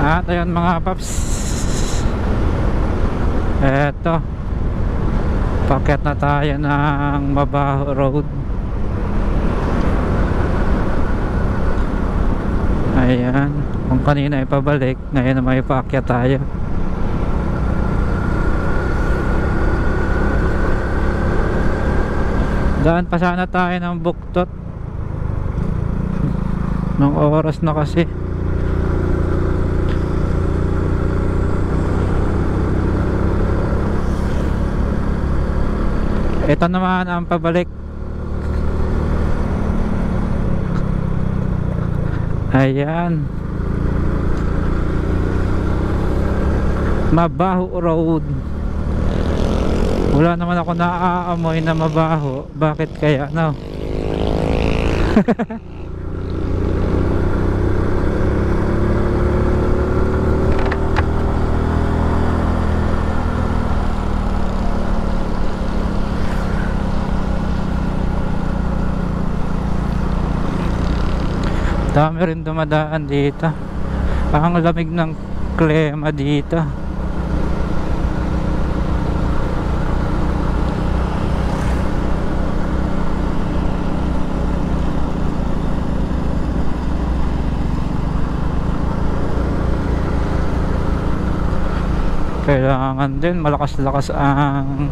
At ayun mga paps, eto, paket na tayo ng Mabaho Road. Ayan, kung kanina ay pabalik, ngayon na may paakyat tayo. Daan pa sana tayo ng Buktot ng oras na kasi. Ito naman ang pabalik. Ayan, Mabaho Road. Wala naman ako naaamoy na mabaho. Bakit kaya no? Dami rin dumadaan dito. Ang lamig ng klima dito. Kailangan din malakas-lakas ang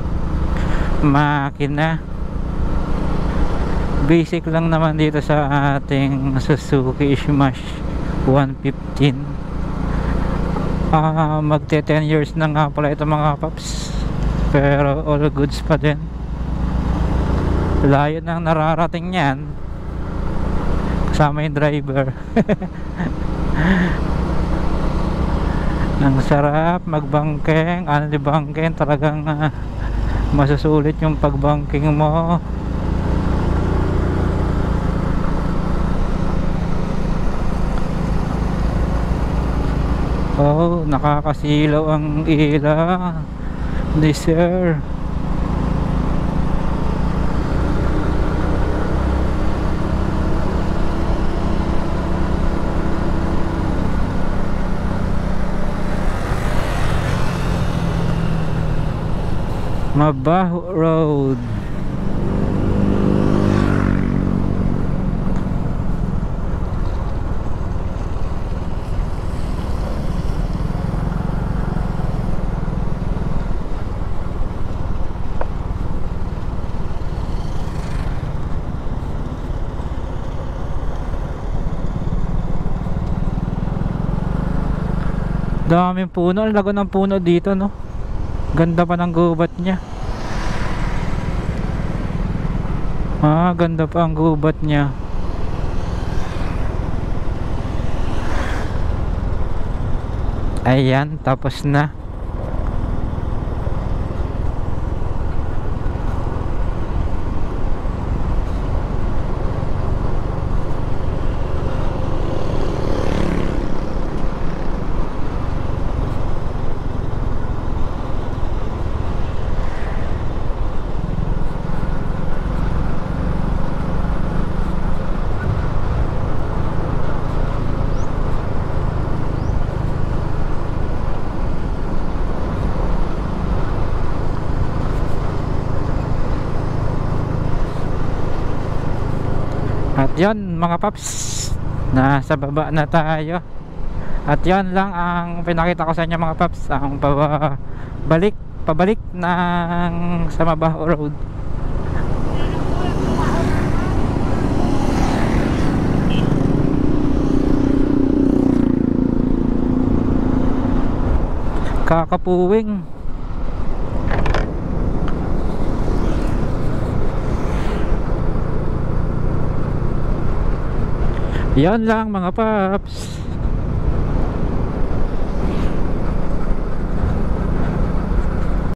makina. Basic lang naman dito sa ating Suzuki Smash 115. Magte 10 years na nga pala ito mga paps, pero all goods pa din. Layo nang nararating yan kasama yung driver. Ang sarap magbangking, only bangking, talagang masusulit yung pagbangking mo. Oh, nakakasilaw ang ilaw ni sir. Mabaho Road. Daming puno, ang lago ng puno dito no. Ganda pa ng gubat niya. Ganda pa ang gubat niya. Ayan, tapos na. At yan mga paps, nasa baba na tayo. At yan lang ang pinakita ko sa inyo mga paps, ang pabalik ng sa Mabaho Road. Kakapuwing. Yan lang mga paps.